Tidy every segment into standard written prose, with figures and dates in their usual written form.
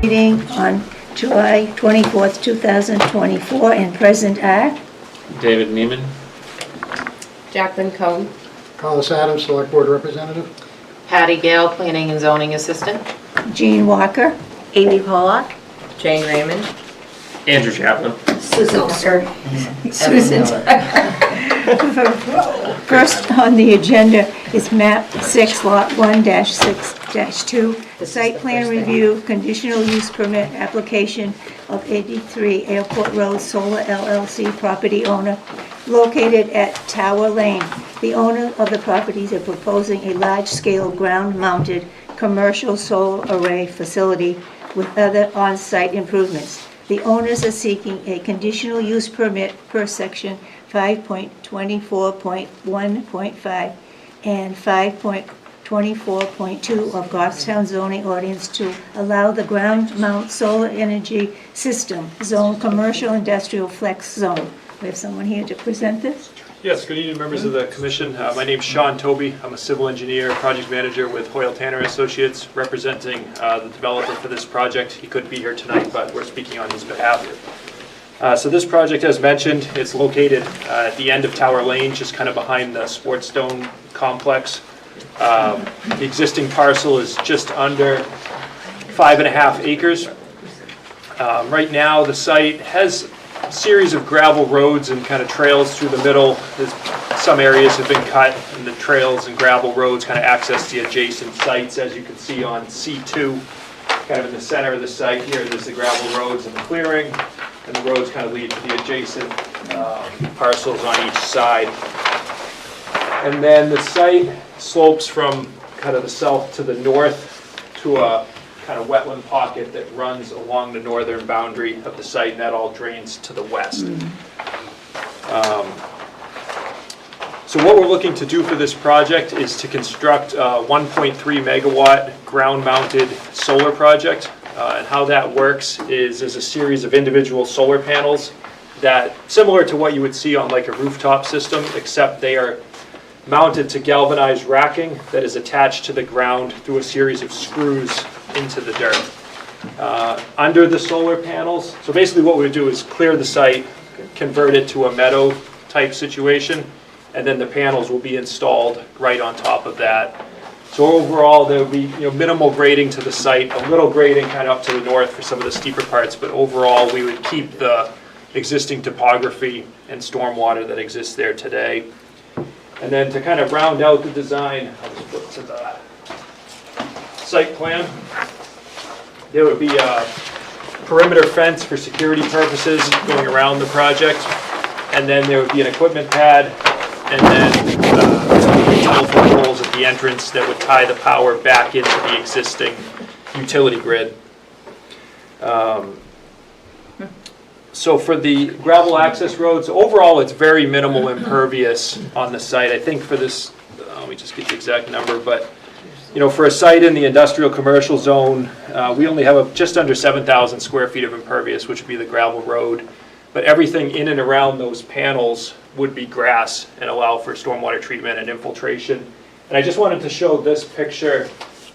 Meeting on July 24th, 2024, and present are David Neiman. Jacqueline Cohn. Carlos Adams, Select Board Representative. Patty Gale, Planning and Zoning Assistant. Jean Walker, Amy Pollock. Jane Raymond. Andrew Chaplin. Susan. First on the agenda is map 6, lot 1-6-2, the site plan review, conditional use permit application of 83 Airport Road Solar LLC property owner located at Tower Lane. The owner of the properties are proposing a large-scale ground-mounted commercial solar array facility with other on-site improvements. The owners are seeking a conditional use permit per section 5.24.1.5 and 5.24.2 of Goffstown zoning ordinance to allow the ground mount solar energy system zone commercial industrial flex zone. We have someone here to present this. Yes, good evening, members of the commission. My name's Sean Toby. I'm a civil engineer, project manager with Hoyle Tanner Associates, representing the developer for this project. He couldn't be here tonight, but we're speaking on his behalf. So this project, as mentioned, it's located at the end of Tower Lane, just kind of behind the Sportstone complex. The existing parcel is just under 5.5 acres. Right now, the site has a series of gravel roads and kind of trails through the middle. Some areas have been cut, and the trails and gravel roads kind of access the adjacent sites. As you can see on C2, kind of in the center of the site here, there's the gravel roads and the clearing, and the roads kind of lead to the adjacent parcels on each side. And then the site slopes from kind of the south to the north to a kind of wetland pocket that runs along the northern boundary of the site, and that all drains to the west. So what we're looking to do for this project is to construct a 1.3 megawatt ground-mounted solar project. And how that works is there's a series of individual solar panels that, similar to what you would see on like a rooftop system, except they are mounted to galvanized racking that is attached to the ground through a series of screws into the dirt. Under the solar panels, so basically what we do is clear the site, convert it to a meadow type situation, and then the panels will be installed right on top of that. So overall, there will be minimal grading to the site, a little grading kind of up to the north for some of the steeper parts, but overall we would keep the existing topography and stormwater that exists there today. And then to kind of round out the design, I'll just flip to the site plan. There would be a perimeter fence for security purposes going around the project, and then there would be an equipment pad, and then telephone poles at the entrance that would tie the power back into the existing utility grid. So for the gravel access roads, overall it's very minimal impervious on the site. I think for this, let me just get the exact number, but for a site in the industrial commercial zone, we only have just under 7,000 square feet of impervious, which would be the gravel road. But everything in and around those panels would be grass and allow for stormwater treatment and infiltration. And I just wanted to show this picture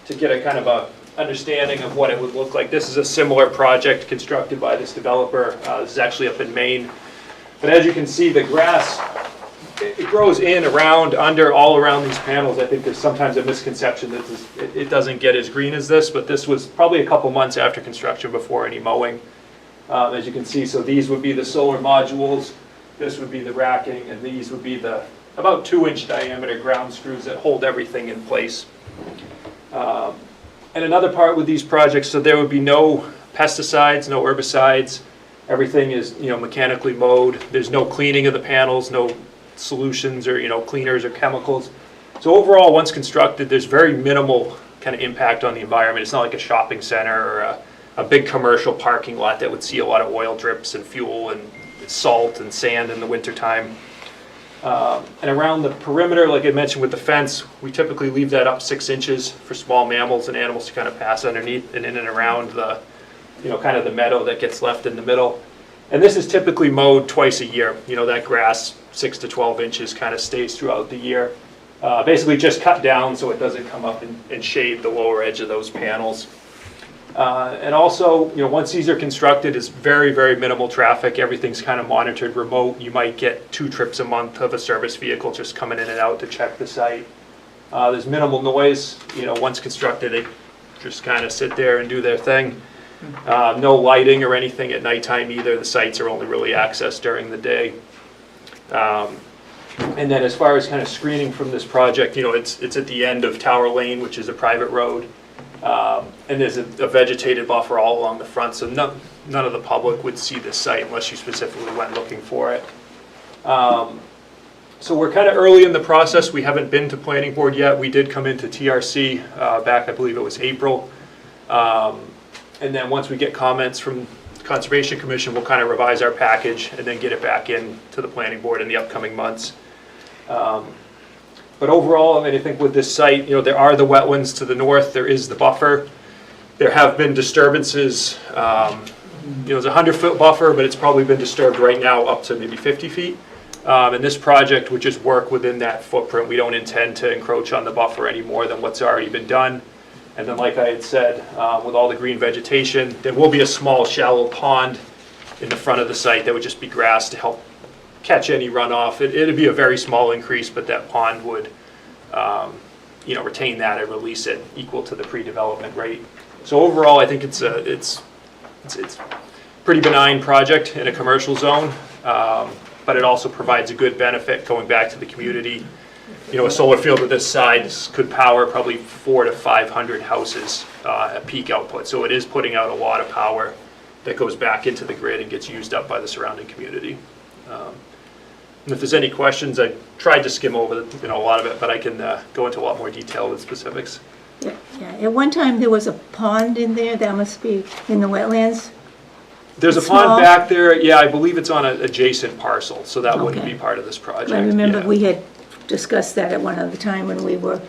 to get a kind of a understanding of what it would look like. This is a similar project constructed by this developer. This is actually up in Maine. But as you can see, the grass, it grows in, around, under, all around these panels. I think there's sometimes a misconception that it doesn't get as green as this, but this was probably a couple months after construction before any mowing. As you can see, so these would be the solar modules, this would be the racking, and these would be the about 2-inch diameter ground screws that hold everything in place. And another part with these projects, so there would be no pesticides, no herbicides. Everything is mechanically mowed. There's no cleaning of the panels, no solutions or cleaners or chemicals. So overall, once constructed, there's very minimal kind of impact on the environment. It's not like a shopping center or a big commercial parking lot that would see a lot of oil drips and fuel and salt and sand in the wintertime. And around the perimeter, like I mentioned with the fence, we typically leave that up 6 inches for small mammals and animals to kind of pass underneath and in and around the, kind of the meadow that gets left in the middle. And this is typically mowed twice a year. That grass, 6 to 12 inches, kind of stays throughout the year. Basically just cut down so it doesn't come up and shade the lower edge of those panels. And also, once these are constructed, it's very, very minimal traffic. Everything's kind of monitored remote. You might get 2 trips a month of a service vehicle just coming in and out to check the site. There's minimal noise. Once constructed, they just kind of sit there and do their thing. No lighting or anything at nighttime either. The sites are only really accessed during the day. And then as far as kind of screening from this project, it's at the end of Tower Lane, which is a private road. And there's a vegetated buffer all along the front, so none of the public would see this site unless you specifically went looking for it. So we're kind of early in the process. We haven't been to planning board yet. We did come into TRC back, I believe it was April. And then once we get comments from Conservation Commission, we'll kind of revise our package and then get it back in to the planning board in the upcoming months. But overall, I think with this site, there are the wetlands to the north, there is the buffer. There have been disturbances, there's a 100-foot buffer, but it's probably been disturbed right now up to maybe 50 feet. And this project would just work within that footprint. We don't intend to encroach on the buffer any more than what's already been done. And then like I had said, with all the green vegetation, there will be a small shallow pond in the front of the site that would just be grass to help catch any runoff. It'd be a very small increase, but that pond would, retain that and release it equal to the pre-development rate. So overall, I think it's pretty benign project in a commercial zone, but it also provides a good benefit going back to the community. A solar field of this size could power probably 400 to 500 houses at peak output. So it is putting out a lot of power that goes back into the grid and gets used up by the surrounding community. And if there's any questions, I tried to skim over a lot of it, but I can go into a lot more detail with specifics. Yeah. At one time, there was a pond in there, that must be in the wetlands? There's a It's small. pond back there. Yeah, I believe it's on an adjacent parcel, so that wouldn't Okay. be part of this project. I remember yeah. we had discussed that at one other time when we were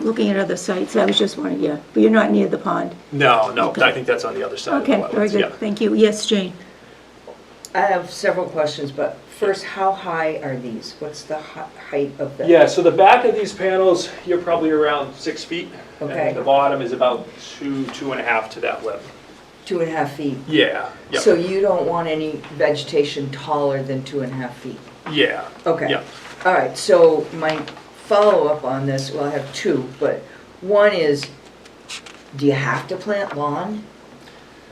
looking at other sites. I was just wondering, but you're not near the pond. No, Okay. I think that's on the other side Okay, of the very wetlands. good, Yeah. thank you. Yes, Jane? I have several questions, but first, how high are these? What's the height of the? Yeah, so the back of these panels, you're probably around 6 feet. Okay. And the bottom is about 2.5 to that lip. 2.5 feet. Yeah, yeah, So you don't want any vegetation taller than 2.5 feet? yeah. Okay. Yeah. All right, so my follow-up on this, well, I have two, but one is, do you have to plant lawn?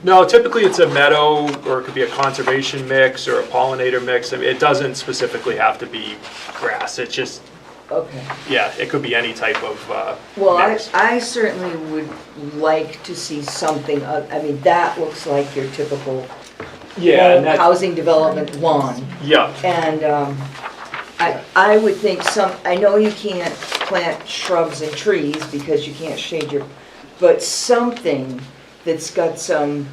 No, typically it's a meadow, or it could be a conservation mix or a pollinator mix. I mean, it doesn't specifically have to be grass. It's just, Okay. yeah, it could be any type of Well, mix. I certainly would like to see something, I mean, that looks like your typical Yeah, and that's, housing development lawn. yeah, And I would think I know you can't plant shrubs and trees because you can't shade but something that's got some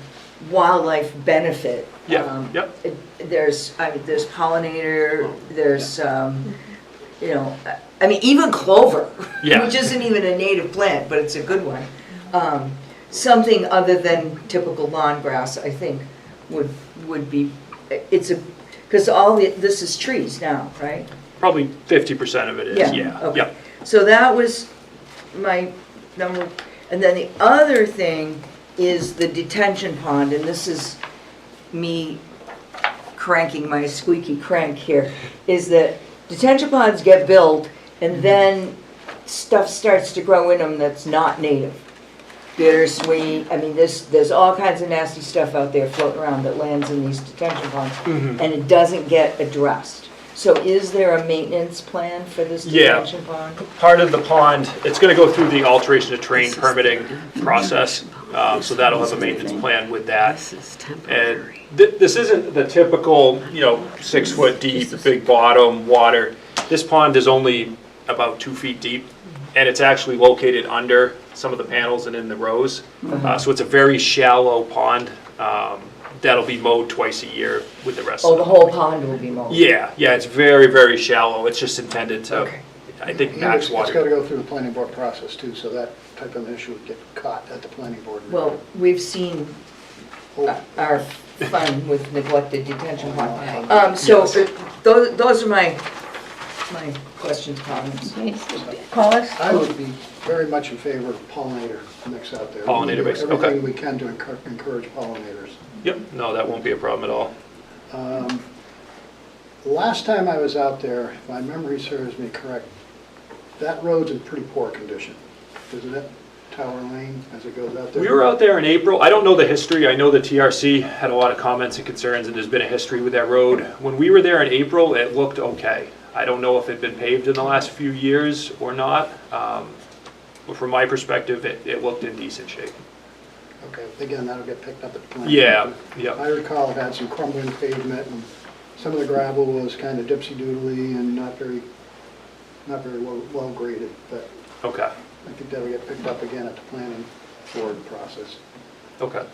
wildlife benefit. yeah, yep. There's pollinator, there's, even clover, Yeah. which isn't even a native plant, but it's a good one. Something other than typical lawn grass, I think, would be, because this is trees now, right? Probably 50% of it is, yeah, Okay. yeah. So that was my number, and then the other thing is the detention pond, and this is me cranking my squeaky crank here, is that detention ponds get built and then stuff starts to grow in them that's not native. Bittersweet, there's all kinds of nasty stuff out there floating around that lands in these detention ponds, and it doesn't get addressed. So is there a maintenance plan for this Yeah. detention pond? Part of the pond, it's going to go through the alteration of terrain permitting process, so that'll have a maintenance plan with that. And this isn't the typical, 6 foot deep, big bottom water. This pond is only about 2 feet deep, and it's actually located under some of the panels and in the rows. So it's a very shallow pond that'll be mowed twice a year with the rest Oh, of the the whole pond will be mowed? Yeah, it's very, very shallow. It's just intended to, Okay. I think, And max it's got to water. go through the planning board process too, so that type of issue would get caught at the planning board. Well, we've seen Oh, our fun with neglected detention pond. So those are my my questions, comments. Okay, Collis? I would be very much in favor of pollinator mix out there. Pollinator mix, okay. Everything we can to encourage pollinators. Yep, no, that won't be a problem at all. Last time I was out there, if my memory serves me correct, that road's in pretty poor condition, isn't it? Tower Lane, as it goes out there? We were out there in April. I don't know the history. I know the TRC had a lot of comments and concerns, and there's been a history with that road. When we were there in April, it looked okay. I don't know if it'd been paved in the last few years or not. But from my perspective, it looked in decent shape. Okay, again, that'll get picked up at the plant. Yeah, yeah. I recall it had some crumbling pavement, and some of the gravel was kind of dipsy-doodly and not very well graded, but Okay, I think that'll get picked up again at the planning board process. okay.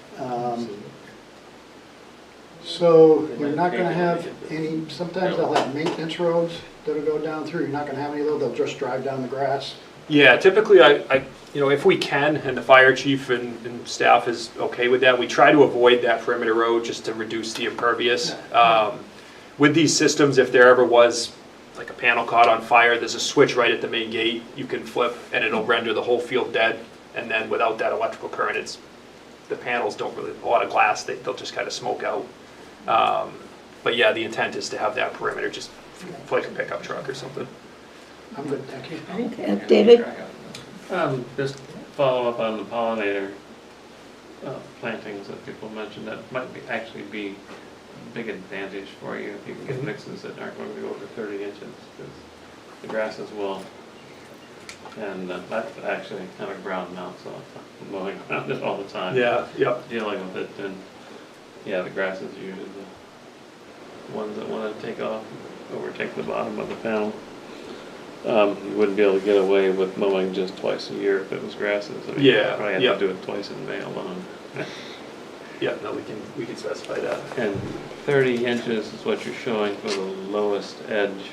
So you're not gonna have any, sometimes they'll have maintenance roads that'll go down through, you're not gonna have any of those, they'll just drive down the grass? Yeah, typically if we can, and the fire chief and staff is okay with that, we try to avoid that perimeter road just to reduce the impervious. With these systems, if there ever was like a panel caught on fire, there's a switch right at the main gate you can flip and it'll render the whole field dead. And then without that electrical current, the panels don't really, a lot of glass, they'll just kind of smoke out. But yeah, the intent is to have that perimeter just like a pickup truck or something. I'm good, thank you. Okay, David? Just follow up on the pollinator plantings that people mentioned, that might actually be a big advantage for you if you can get mixes that aren't going to go over 30 inches, because the grasses will. And that's actually kind of ground mount, so I'm mowing around it all the time. Yeah, yep. Dealing with it, and yeah, the grass is usually the ones that want to take off, overtake the bottom of the panel. You wouldn't be able to get away with mowing just twice a year if it was grasses. I mean, Yeah, you probably have yeah. to do it twice in May alone. Yeah, no, we can specify that. And 30 inches is what you're showing for the lowest edge.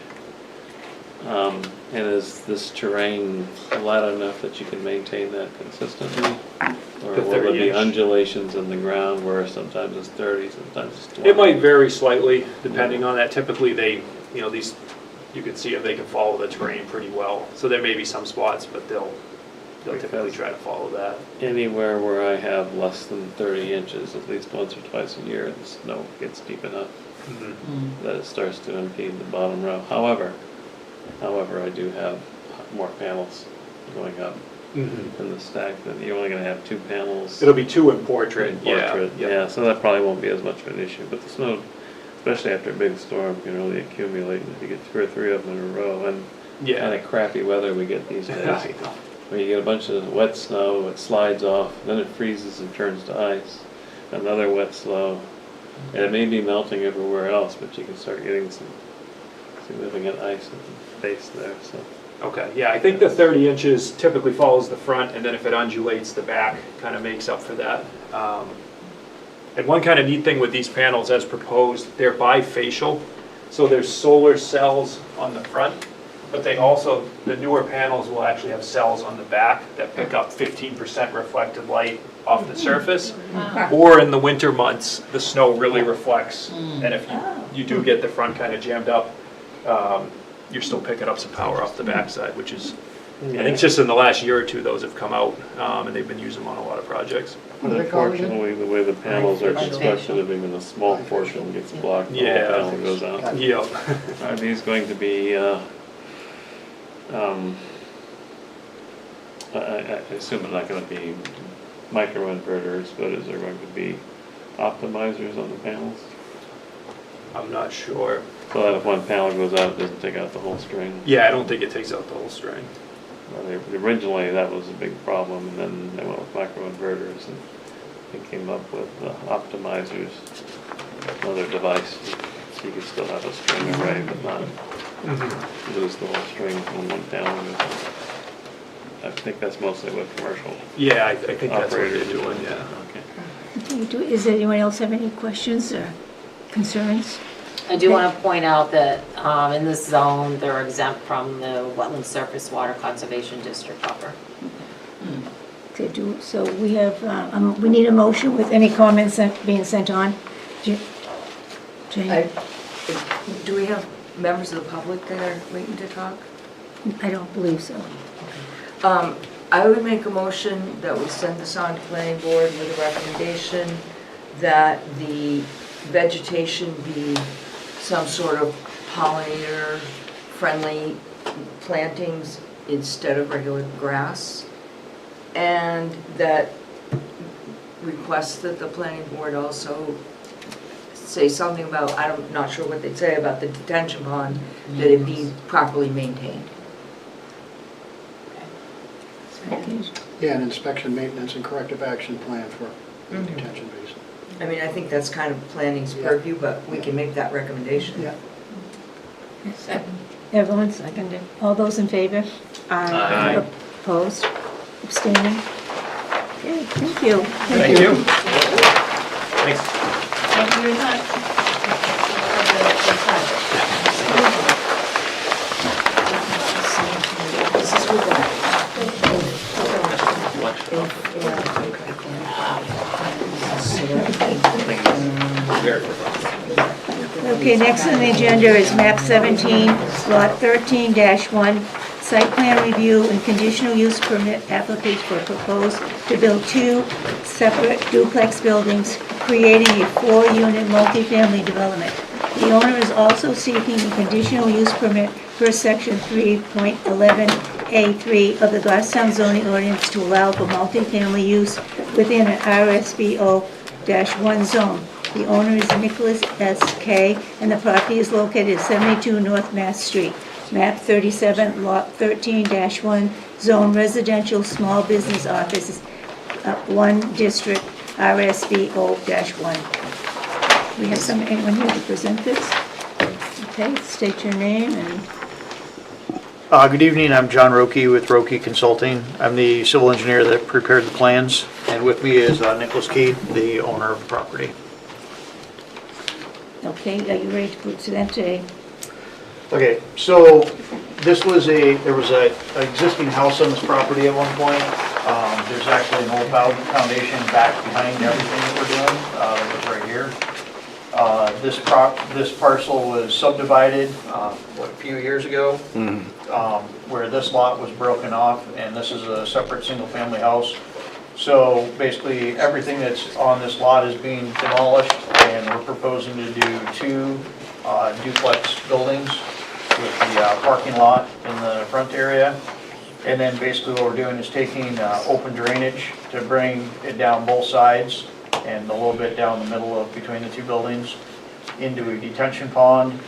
And is this terrain flat enough that you can maintain that consistently? Or The will there 30 be inch. undulations in the ground where sometimes it's 30, sometimes it's 20? It might vary slightly depending on that. Typically these, you can see if they can follow the terrain pretty well. So there may be some spots, but they'll typically try to follow that. Anywhere where I have less than 30 inches, at least once or twice a year, the snow gets deep enough that it starts to impede the bottom row. However, I do have more panels going up in the stack, that you're only gonna have 2 panels. It'll be 2 in portrait, in portrait, yeah. yeah, so that probably won't be as much of an issue, but the snow, especially after a big storm, can really accumulate, and if you get 2 or 3 of them in a row, and Yeah. kind of crappy weather we get these days. I know. Where you get a bunch of wet snow, it slides off, then it freezes and turns to ice. Another wet snow, and it may be melting everywhere else, but you can start getting some significant ice in the face there, so. Okay, yeah, I think the 30 inches typically follows the front, and then if it undulates, the back kind of makes up for that. And one kind of neat thing with these panels as proposed, they're bifacial, so there's solar cells on the front, but they also, the newer panels will actually have cells on the back that pick up 15% reflected light off the surface. Or in the winter months, the snow really reflects, and if you do get the front kind of jammed up, you're still picking up some power off the backside, which is, I think it's just in the last year or two those have come out, and they've been using them on a lot of projects. What do they call it again? Unfortunately, the way the panels are constructed, if even a small portion gets blocked, the whole Yeah. panel goes out. Yep. Are these going to be, I assume they're not gonna be microinverters, but is there going to be optimizers on the panels? I'm not sure. So that if one panel goes out, it doesn't take out the whole string? Yeah, I don't think it takes out the whole string. Originally, that was a big problem, and then they went with microinverters, and they came up with optimizers, another device, so you could still have a string array, but not lose the whole string when one panel goes out. I think that's mostly what commercial Yeah, I think that's what they're operators are doing, yeah. Okay. Okay, does anyone else have any questions or concerns? I do want to point out that in this zone, they're exempt from the Wetland Surface Water Conservation District buffer. Okay, so we have, we need a motion with any comments being sent on. Jane? Do we have members of the public that are waiting to talk? I don't believe so. I would make a motion that we send this on to planning board with a recommendation that the vegetation be some sort of pollinator-friendly plantings instead of regular grass, and that request that the planning board also say something about, I'm not sure what they'd say about the detention pond, that it be properly maintained. Okay. Yeah, an inspection, maintenance, and corrective action plan for the Mhm. detention basin. I mean, I think that's kind of planning's purview, but we can make that recommendation. Yeah. Everyone seconded. All those in favor? Aye. Opposed? Abstaining? Okay, thank you. Thank you. Thanks. Thank you very much. This is with that. Okay, next on the agenda is map 17, lot 13-1, site plan review and conditional use permit application for proposed to build 2 separate duplex buildings, creating a 4-unit multifamily development. The owner is also seeking a conditional use permit per section 3.11A3 of the Goffstown zoning ordinance to allow for multifamily use within an RSBO-1 zone. The owner is Nicholas S.K., and the property is located at 72 North Mass Street, map 37, lot 13-1, zone residential small business offices, 1 district, RSBO-1. We have anyone here to present this? Okay, state your name and, Good evening, I'm John Roque with Roque Consulting. I'm the civil engineer that prepared the plans, and with me is Nicholas Keith, the owner of the property. okay, are you ready to present today? Okay, so there was a existing house on this property at one point. There's actually an old foundation back behind everything that we're doing, that was right here. This parcel was subdivided, a few years ago, where this lot was broken off, and this is a separate single-family house. So basically, everything that's on this lot is being demolished, and we're proposing to do 2 duplex buildings with the parking lot in the front area. And then basically what we're doing is taking open drainage to bring it down both sides and a little bit down the middle of between the 2 buildings into a detention pond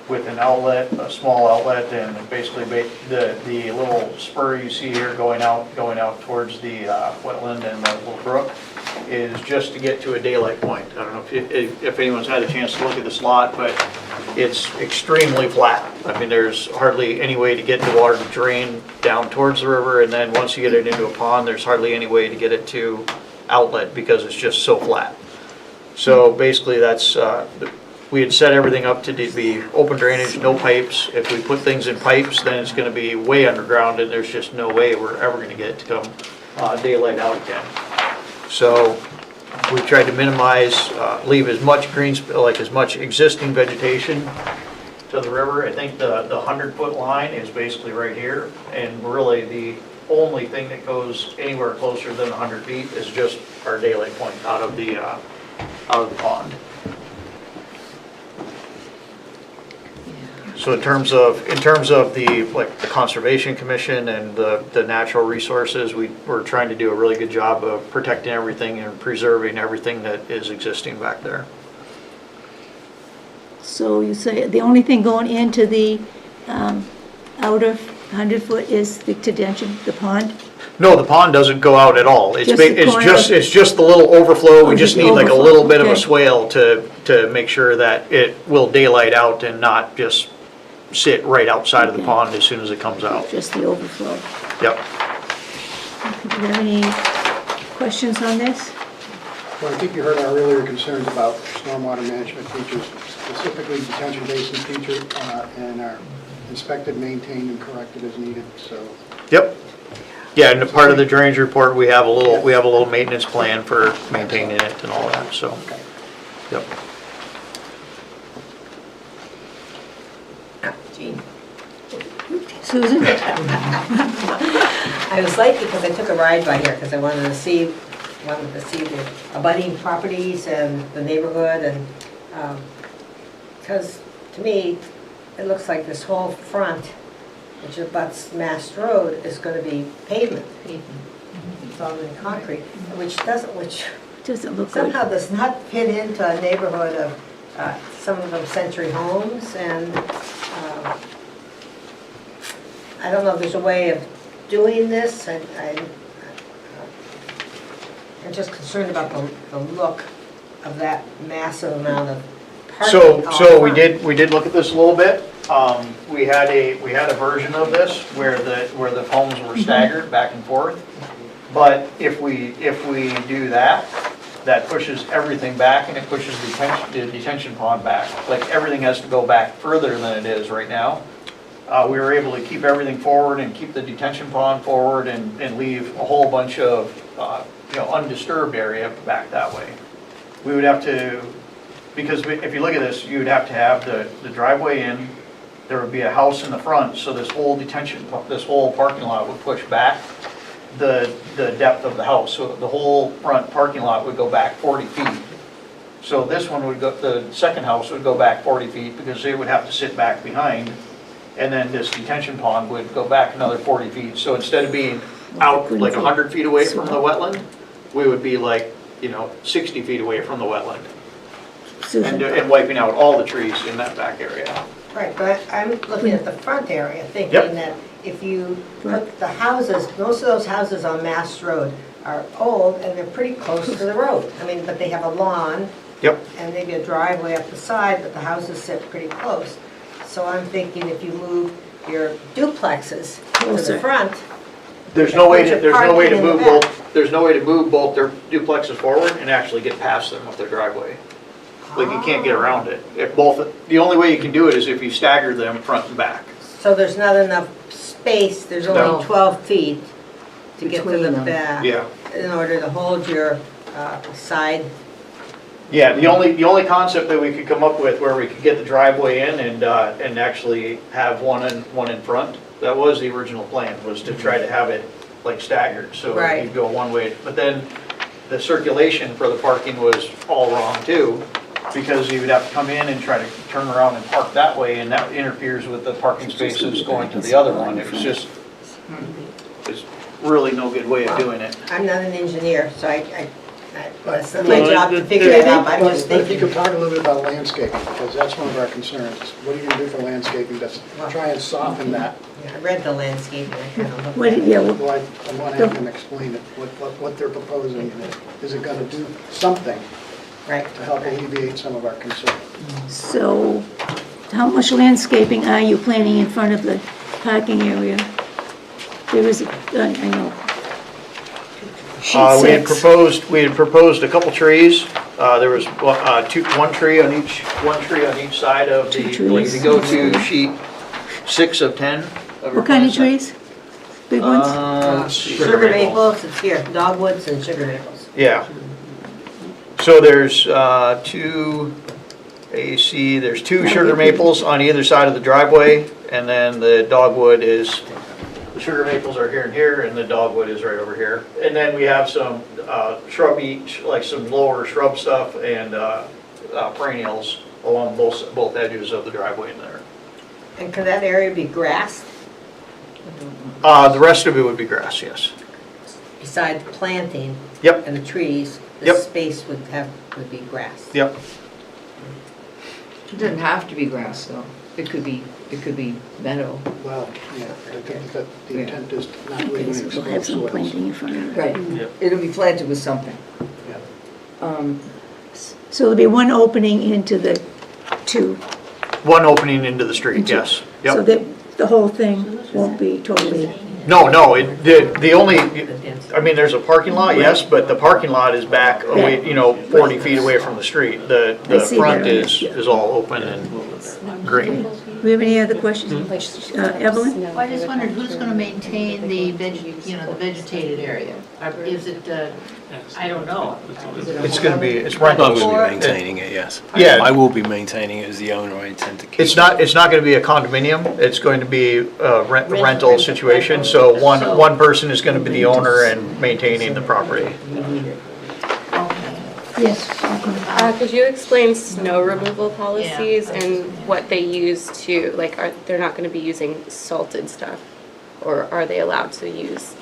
with an outlet, a small outlet, and basically the little spur you see here going out towards the wetland and the little brook is just to get to a daylight point. I don't know if anyone's had a chance to look at this lot, but it's extremely flat. I mean, there's hardly any way to get the water to drain down towards the river, and then once you get it into a pond, there's hardly any way to get it to outlet because it's just so flat. So basically that's, we had set everything up to be open drainage, no pipes. If we put things in pipes, then it's gonna be way underground and there's just no way we're ever gonna get it to come daylight out again. So we tried to minimize, leave as much as much existing vegetation to the river. I think the 100-foot line is basically right here, and really the only thing that goes anywhere closer than 100 feet is just our daylight point out of the pond. So in terms of the Conservation Commission and the natural resources, we're trying to do a really good job of protecting everything and preserving everything that is existing back there. So you say the only thing going into the outer 100-foot is the detention, the pond? No, the pond doesn't go out at all. It's Just the corner? it's just the little overflow. We just just need like a overflow, little bit of a okay. swale to make sure that it will daylight out and not just sit right outside of the Okay. pond as soon as it comes out. Just the overflow. Yep. Do you have any questions on this? Well, I think you heard our earlier concerns about stormwater management features, specifically detention basin feature, and are inspected, maintained, and corrected as needed, so. Yep. Yeah, and part of the drainage report, we have a little maintenance plan for maintaining it and all that, so. Okay. Yep. Susan? I was late because I took a ride by here because I wanted to see the abutting properties and the neighborhood and, because to me, it looks like this whole front, which abuts Mass Road, is going to be pavement. It's all in concrete, which Doesn't look good. somehow does not fit into a neighborhood of, some of them century homes, and I don't know if there's a way of doing this. I'm just concerned about the look of that massive amount of parking. So we did look at this a little bit. We had a version of this where the homes were staggered back and forth. But if we do that, that pushes everything back and it pushes the detention pond back. Like everything has to go back further than it is right now. We were able to keep everything forward and keep the detention pond forward and leave a whole bunch of, undisturbed area back that way. We would have to, because if you look at this, you would have to have the driveway in, there would be a house in the front, so this whole parking lot would push back the depth of the house. So the whole front parking lot would go back 40 feet. So this one would go, the second house would go back 40 feet because they would have to sit back behind. And then this detention pond would go back another 40 feet. So instead of being out like 100 feet away from the wetland, we would be like, 60 feet away from the wetland. Susan? And wiping out all the trees in that back area. Right, but I'm looking at the front area, thinking Yep. that if you put the houses, most of those houses on Mass Road are old and they're pretty close to the road. I mean, but they have a lawn Yep. and maybe a driveway up the side, but the houses sit pretty close. So I'm thinking if you move your duplexes to Closer. the front, There's no way to Put your parking in the move back. there's no way to move both their duplexes forward and actually get past them with their driveway. Like you can't get around it. The only way you can do it is if you stagger them front and back. so there's not enough space, there's No. only 12 feet to get to Between the them. back. Yeah. In order to hold your side. Yeah, the only concept that we could come up with where we could get the driveway in and actually have one in front, that was the original plan, was to try to have it like staggered, so Right. you'd go one way. But then the circulation for the parking was all wrong too, because you would have to come in and try to turn around and park that way, and that interferes with the parking spaces going to the other one. It was just, it's really no good way of doing it. I'm not an engineer, so it's not Well, my job to figure it out, but I'm just But if you thinking. could talk a little bit about landscaping, because that's one of our concerns. What are you gonna do for landscaping to try and soften that? I read the landscape and I kind of looked What, at it. yeah, Well, I want to have them explain it, what they're proposing. Is it gonna do something Right. to help alleviate some of our concerns? so how much landscaping are you planning in front of the parking area? There is, I know. Sheet We had six. proposed a couple trees. There was one tree on each side of Two the, like if you trees. go to sheet 6 of 10. your What kind of plan trees? Big ones? set. Sugar maples, it's here, dogwoods and sugar maples. Yeah. So there's there's two sugar maples on either side of the driveway, and then the dogwood is, the sugar maples are here and here, and the dogwood is right over here. And then we have some shrubby, like some lower shrub stuff and perennials along both edges of the driveway in there. And could that area be grass The rest of it would be grass, yes. besides planting Yep, and the trees? Yep. The space would be grass. yep. It doesn't have to be grass, though. It could be meadow. Well, yeah, I think that the Yeah. intent is not Okay, leaving so we'll have exposed some soils. planting in front of it. Right. Yep. It'll be planted with something. Yeah. So there'll be one opening into the two. One opening into the street, yes. So Yep. that the whole thing won't be totally, No, the only, I mean, there's a parking lot, yes, but the parking lot is back away, 40 feet away from the street. The I see front that, is yeah. all open and green. we have any other questions? Evelyn? Well, I just wondered who's going to maintain the the vegetated area? Is it, I don't know. It's going to be, it's rental. I will be maintaining it, yes. Yeah. I will be maintaining it as the owner. I intend to keep It's not going to be a condominium, it's going to be a rental situation, so one person is going to be the owner and maintaining the property. Yes. Could you explain snow removal policies and what they use to, like, they're not going to be using salted stuff? Or are they allowed to use?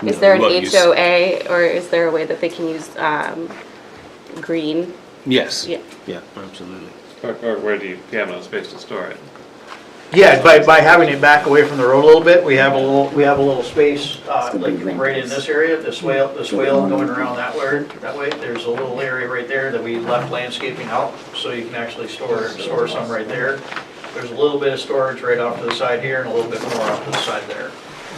Is No, there an we won't use- HOA or is there a way that they can use green? Yes. Yeah. Yeah, absolutely. Or where do you have no space to store it? Yeah, by having it back away from the road a little bit, we have a little space, like right in this area, the swale going around that way. There's a little area right there that we left landscaping out, so you can actually store some right there. There's a little bit of storage right off to the side here and a little bit more off to the side there.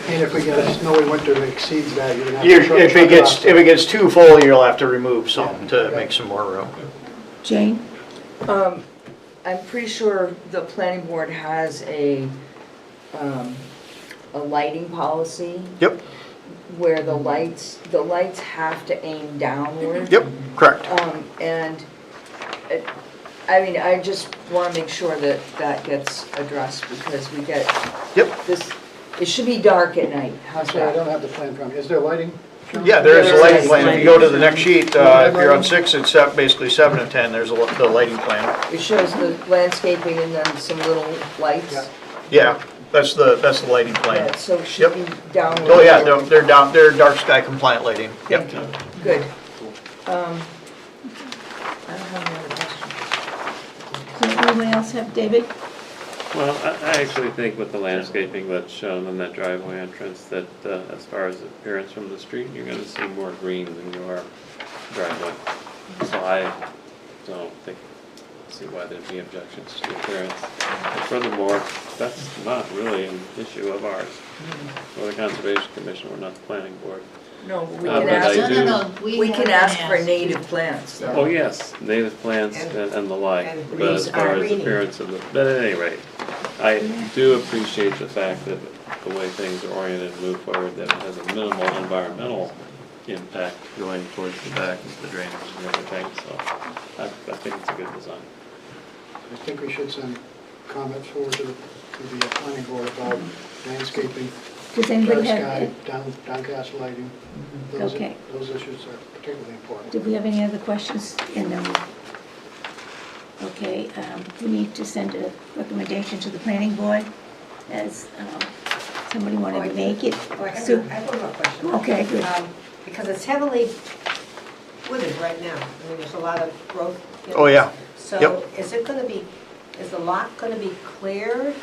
And if we get a snowy winter that exceeds that, you're gonna have to truck If it gets too full, you'll have to remove some to make some more room. Jane? I'm pretty sure the planning board has a lighting policy Yep, where the lights have to aim downward. yep, correct. And, I mean, I just want to make sure that that gets addressed because we get Yep. this, it should be dark at night. How's So I that? don't have the plan from, is there lighting? John? Yeah, there is a There lighting is. plan. If you go to the next sheet, if you're on 6, it's basically 7 and 10, there's the lighting plan. It shows the landscaping and then some little lights. Yeah. Yeah, that's the lighting plan. Yeah, so it should be downward. Oh, yeah, they're dark sky compliant lighting. Yep. Good. I don't have any other questions. Does anyone else have, David? Well, I actually think with the landscaping that's shown in that driveway entrance, that as far as appearance from the street, you're gonna see more green than you are driveway. So I don't see why there'd be objections to appearance. And furthermore, that's not really an issue of ours. We're the Conservation Commission, we're not the planning board. No, we But can I ask, do- No, we can ask for native plants. Oh, yes, native plants and the like, and but as far as green. appearance of the, but at any rate, I do appreciate the fact that the way things are oriented and move forward, that it has a minimal environmental impact going towards the back and the drainage and everything, so I think it's a good design. I think we should send comments forward to the planning board about landscaping, Does dark anybody sky, have, downcast lighting. Okay. Those issues are particularly important. do we have any other questions? And okay, we need to send a recommendation to the planning board as somebody wanted to make it. Oh, I have So- one more question. Okay, good. Because it's heavily wooded right now. I mean, there's a lot of growth. Oh, yeah. So Yep. is the lot going to be cleared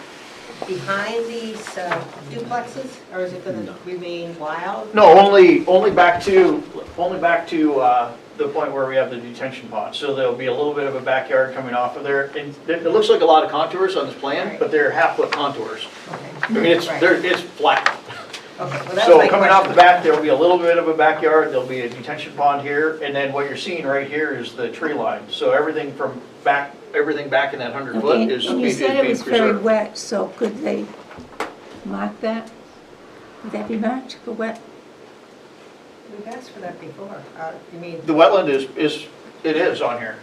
behind these duplexes? Or is it going to remain wild? No, only back to the point where we have the detention pond. So there'll be a little bit of a backyard coming off of there. And it looks like a lot of contours on this plan, but they're half-foot contours. Okay. I mean, it's Right. flat. Okay, well, that's So my coming off the question. back, there'll be a little bit of a backyard, there'll be a detention pond here, and then what you're seeing right here is the tree line. So everything back in that 100 foot Okay, is and you being said it was very preserved. wet, so could they mark that? Would that be marked for wet? We've asked for that before. You mean, The wetland is on here.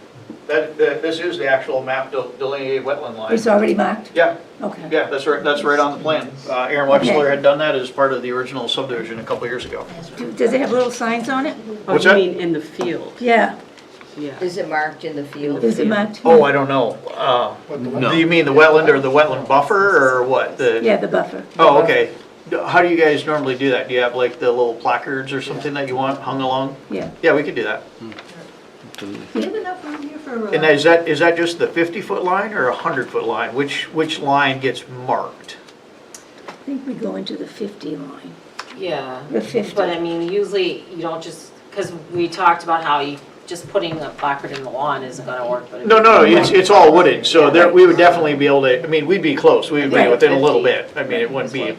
This is the actual map delineated wetland line. It's already marked? Yeah, Okay. yeah, that's right on the plan. Aaron Wexler had done that as part of the original subdivision a couple years ago. Does it have little signs on it? What's that? in the field? Yeah, Yeah. Is it marked in the field? is it marked? Oh, I don't know. What the No. Do you mean the wetland or the wetland buffer or what? Yeah, the buffer. Oh, okay. How do you guys normally do that? Do you have like the little placards or something that you want hung along? Yeah. Yeah, we could do that. Absolutely. Do you have enough room here for? And is that just the 50-foot line or a 100-foot line? Which line gets marked? I think we go into the 50 line. Yeah, The 50. but I mean, usually you don't just, because we talked about how you, just putting a placard in the lawn isn't gonna work, but. No, it's all wooded, so there, we would definitely be able to, I mean, we'd be close, we'd be Right. within a little bit. I mean, it wouldn't be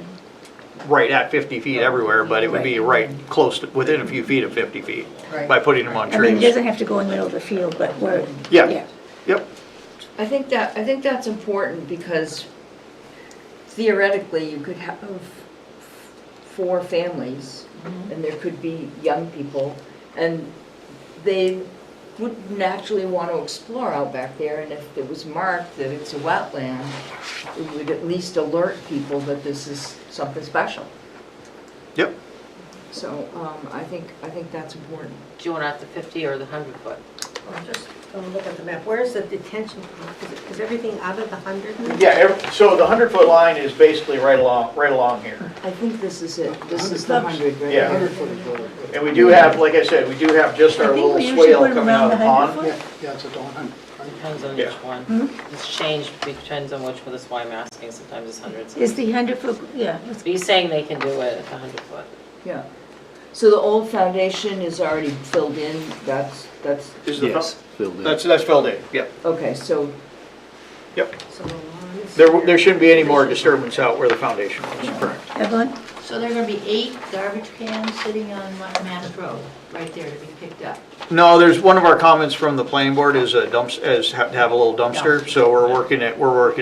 right at 50 feet everywhere, but it would be right close, within a few feet of 50 feet Right. by putting them on I mean, it trees. doesn't have to go in the middle of the field, but where, Yeah. Yep, I think that's important because theoretically, you could have 4 families, and there could be young people, and they would naturally want to explore out back there, and if it was marked that it's a wetland, it would at least alert people that this is something special. Yep. So I think that's important. Do you want out the 50 or the 100 foot? Well, just gonna look at the map. Where's the detention pond? Is everything out of the 100? Yeah, so the 100-foot line is basically right along here. I think this is it. This is the 100, right? Yeah. 100 foot is really good. And we do have, like I said, we do have just I our think little we usually swale put 'em coming out of the around the pond. 100 foot. Yeah, it's a 100. Depends on Yeah. which one. It's changed, depends on which one, that's why I'm asking, sometimes it's hundreds. Is the 100 foot, yeah, let's But he's saying they can do it at the 100 foot. Yeah. So the old foundation is already filled in, that's, Is the Yes, filled in. That's filled in, yep. okay, so, So the lawn is There here. shouldn't be any more disturbance out where the foundation was, correct. Evelyn? So there are gonna be 8 garbage cans sitting on Mass Road, right there to be picked up. No, there's, one of our comments from the planning board is to have a little dumpster, so we're working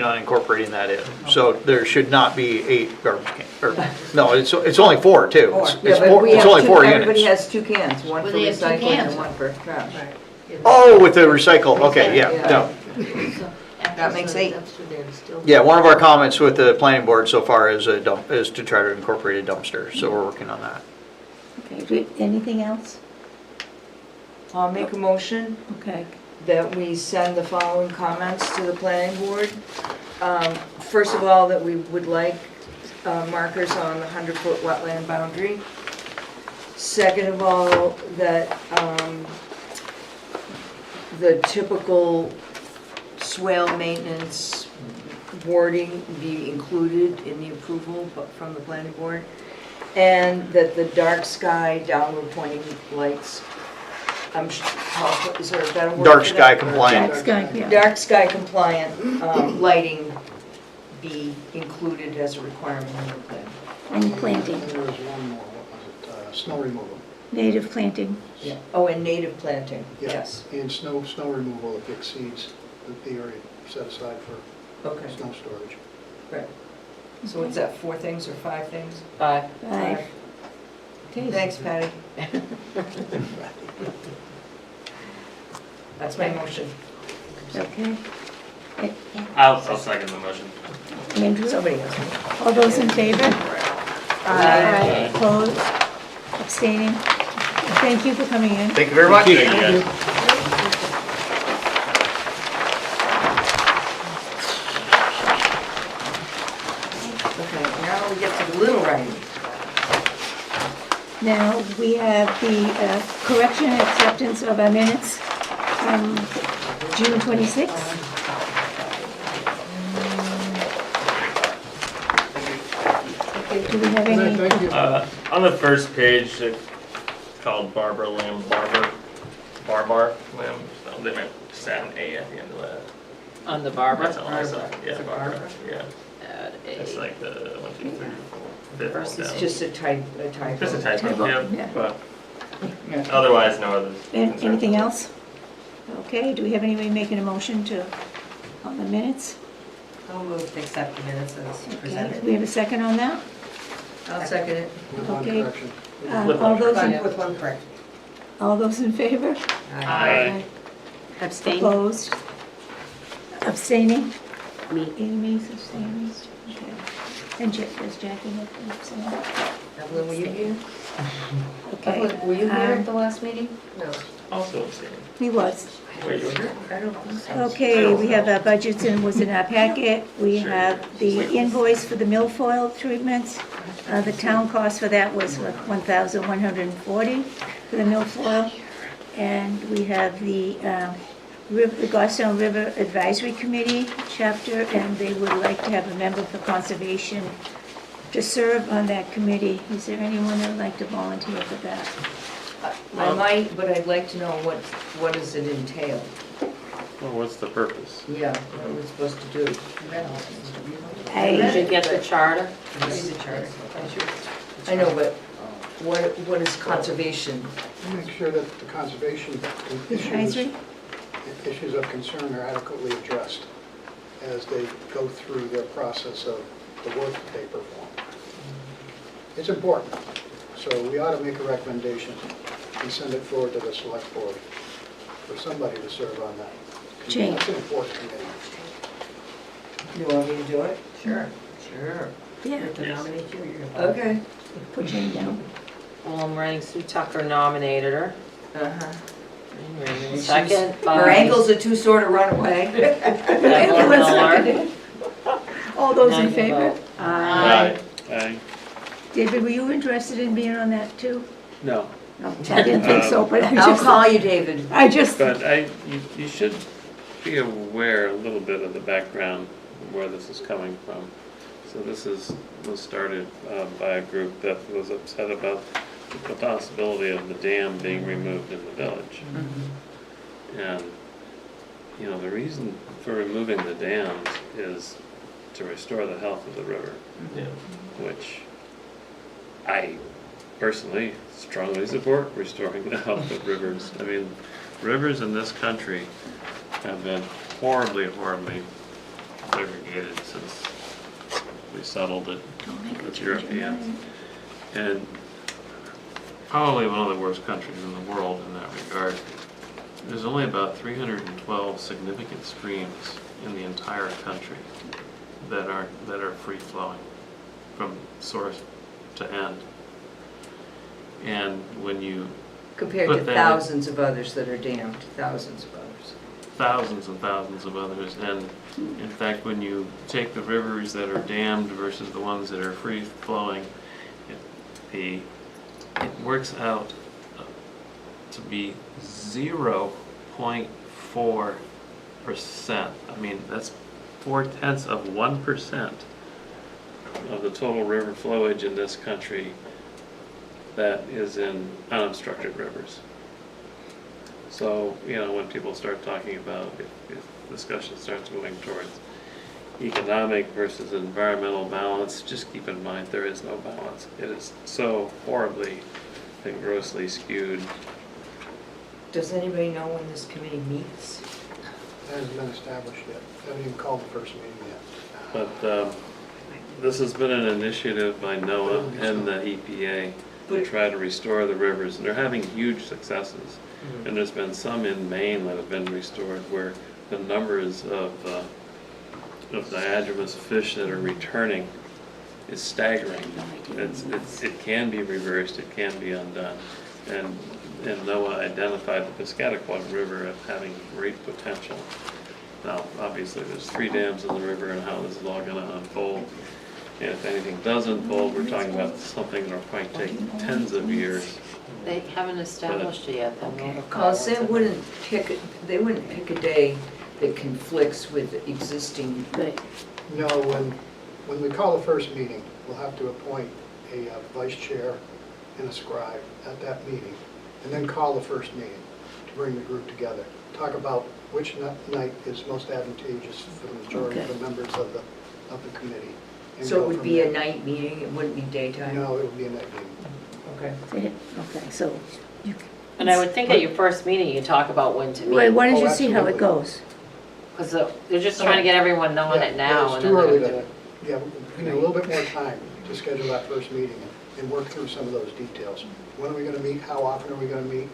on incorporating that in. So there should not be 8 garbage cans, or, no, it's only 4 too. It's yeah, but four- we It's have only two, 4 everybody units. has 2 cans, one Well, for they have 2 recycling cans. and one for trash. Right. Oh, with the recycle, okay, yeah, Yeah. no. So after That makes the 8. dumpster there, it's still- Yeah, one of our comments with the planning board so far is to try to incorporate a dumpster, so we're working on that. Okay, anything else? I'll make a motion Okay. that we send the following comments to the planning board. First of all, that we would like markers on the 100-foot wetland boundary. Second of all, that the typical swale maintenance wording be included in the approval from the planning board. And that the dark sky downward pointing lights, is there a better word for Dark that? sky compliant. That's good, yeah. Dark sky compliant lighting be included as a requirement in the plan. And planting, And there was one more, what was it? Snow removal. native planting. Yeah. Oh, and native planting, Yeah. yes. And snow removal if exceeds the area set aside for Okay, snow storage. right. So what's that, 4 things or 5 things? 5. 5. Okay. Thanks, Patty. That's my motion. Okay. I'll second the motion. Andrew, Somebody else. all those in favor? Aye. Opposed? Abstaining? Thank you for coming in. Thank you very much. Thank you, guys. Okay, now we get to the little writing. Now, we have the correction and acceptance of our minutes from June 26th. Okay, do we have any? Thank you. On the first page, it's called Barbara Lamb, Barbar Lamb. So they might just add an A at the end of that. On the Barbara? That's all I saw. Yeah, Is it Barbara. Yeah, Add it's a, like the 1, 2, 3, 4, fifth one It's down. just a typo. Just a typo. Typo, Yeah, yeah. but Yeah. otherwise, no others. Anything else? Okay, do we have anybody making a motion to, on the minutes? I'll move to accept the minutes as Okay, presented. we have a second on that? I'll second it. With one Okay. correction. All those in, With one correction. all those in favor? Aye. abstain? Opposed? Abstaining? Me. Amy's abstaining? Okay. And does Jackie have to abstain? Evelyn, were you here? Okay. Evelyn, were you here at the last meeting? No. Also abstaining. He was. Wait, you were here? I don't think so. Okay, we have our budgets and was in our packet. We have the invoice for the milfoil treatments. The town cost for that was $1,140 for the milfoil. And we have the Goffstown River Advisory Committee chapter, and they would like to have a member for conservation to serve on that committee. Is there anyone that would like to volunteer for that? I might, but I'd like to know what does it entail? Well, what's the purpose? Yeah, what are we supposed to do? You I, should get the charter. I know, but what is conservation? Make sure that the conservation advisory? issues of concern are adequately addressed as they go through their process of the work that they perform. It's important, so we ought to make a recommendation and send it forward to the select board for somebody to serve on that. Jane. That's an important committee. You want me to do it? Sure. Sure. Yeah, To nominate you, you're gonna. Okay. put Jane down. Well, I'm writing Sue Tucker nominated her. Uh-huh. And second by. Her ankles are too sore to run away. Evelyn Miller. All those in Now you favor? vote. Aye. Aye. David, were you interested in being on that too? No, No, I didn't think so, but I I'll just, call you, David. I just, but you should be aware a little bit of the background, where this is coming from. So this was started by a group that was upset about the possibility of the dam being removed in the village. And, you know, the reason for removing the dams is to restore the health of the river, Yeah. which I personally strongly support restoring the health of rivers. I mean, rivers in this country have been horribly, horribly segregated since we settled it don't make a with change your Europeans. mind. And probably one of the worst countries in the world in that regard. There's only about 312 significant streams in the entire country that are free flowing from source to end. And when you Compared But to then- thousands of others that are damned, thousands of others. thousands and thousands of others, and in fact, when you take the rivers that are dammed versus the ones that are free flowing, it works out to be 0.4%. I mean, that's 0.4% of the total river flowage in this country that is in unobstructed rivers. So, you know, when people start talking about, if discussion starts moving towards economic versus environmental balance, just keep in mind there is no balance. It is so horribly and grossly skewed. Does anybody know when this committee meets? That hasn't been established yet. Haven't even called the first meeting yet. But this has been an initiative by NOAA and the EPA to try to restore the rivers. And they're having huge successes. And there's been some in Maine that have been restored where the numbers of diadromous fish that are returning is staggering. It can be reversed, it can be undone. And NOAA identified the Piscataqua River as having great potential. Now, obviously, there's 3 dams in the river and how this is all gonna unfold. And if anything does unfold, we're talking about something that'll probably take tens of years. They haven't established it yet, then. We'll Because follow they wouldn't pick a day that conflicts with existing. Good. No, when we call the first meeting, we'll have to appoint a vice chair and a scribe at that meeting, and then call the first meeting to bring the group together. Talk about which night is most advantageous for the majority of the members of the committee. and So go it would from be a there. night meeting, it wouldn't be daytime? No, it would be a night meeting. Okay. Okay, so, you, And I would think at your first meeting, you talk about when to wait, meet. why don't you Oh, see how it absolutely. goes? Because they're just trying to get everyone knowing it now. It's and too then early they're- to, yeah, we need a little bit more time to schedule that first meeting and work through some of those details. When are we gonna meet? How often are we gonna meet?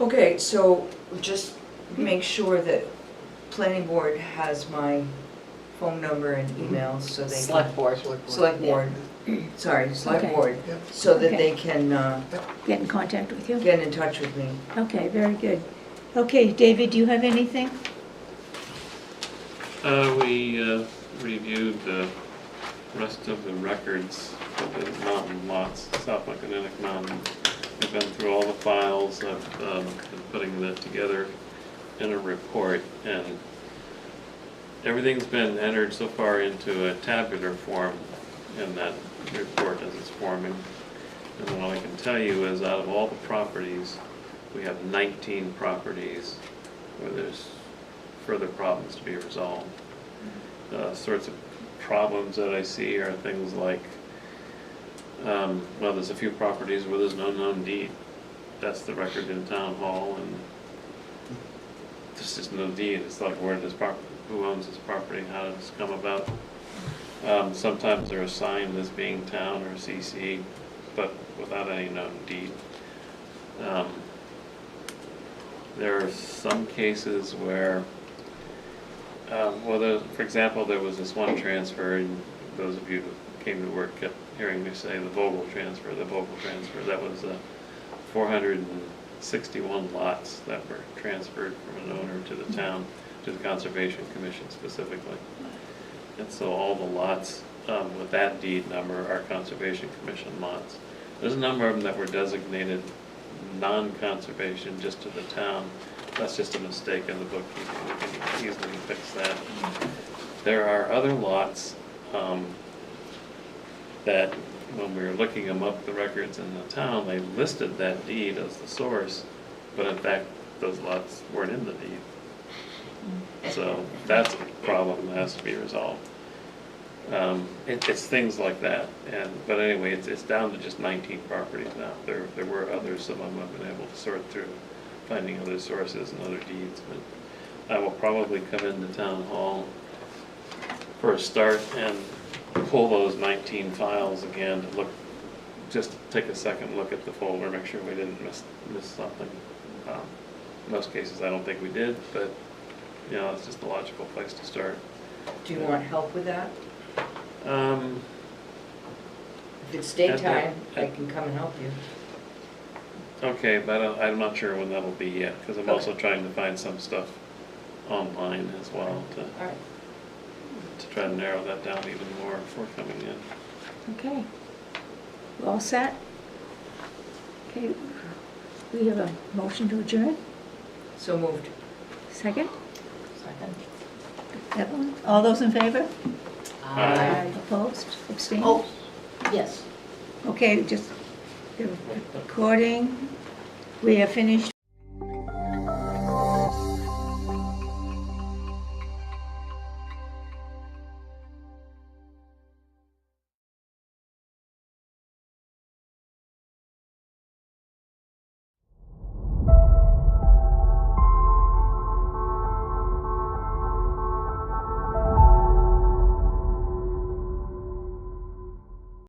Okay, so just make sure that planning board has my phone number and email so they can. Select board. Select board, sorry, select Okay. board, Yep. so that Okay. they can Get in contact with you? get in touch with me. Okay, very good. Okay, David, do you have anything? We reviewed the rest of the records of the mountain lots, South Maconochie Mountain. I've been through all the files, I've been putting that together in a report, and everything's been entered so far into a tabular form in that report as it's forming. And what I can tell you is out of all the properties, we have 19 properties where there's further problems to be resolved. Sorts of problems that I see are things like, well, there's a few properties where there's no known deed. That's the record in town hall, and there's just no deed. It's like, where did this property who owns this property, how did this come about. Sometimes they're assigned as being town or CC, but without any known deed. There are some cases where, for example, there was this one transfer, and those of you who came to work kept hearing me say the Vogel transfer, that was 461 lots that were transferred from an owner to the town, to the Conservation Commission specifically. And so all the lots with that deed number are Conservation Commission lots. There's a number of them that were designated non-conservation just to the town. That's just a mistake in the bookkeeping. We can easily fix that. There are other lots that when we were looking them up, the records in the town, they listed that deed as the source, but in fact, those lots weren't in the deed. So that's a problem that has to be resolved. It's things like that, but anyway, it's down to just 19 properties now. There were others, some of them I've been able to sort through, finding other sources and other deeds, but I will probably come into town hall for a start and pull those 19 files again to look, just take a second look at the folder, make sure we didn't miss something. In most cases, I don't think we did, but you know, it's just a logical place to start. Do you want help with that? Um, If it's daytime, I can come and help you. Okay, but I'm not sure when that'll be yet, because I'm also trying to find some stuff online as well All right. to try to narrow that down even more before coming in. Okay. You all set? Okay, we have a motion to adjourn. So moved. Second? Second. Evelyn? All those in favor? Aye. Opposed? Abstained? Oh, yes. Okay, just the recording. We have finished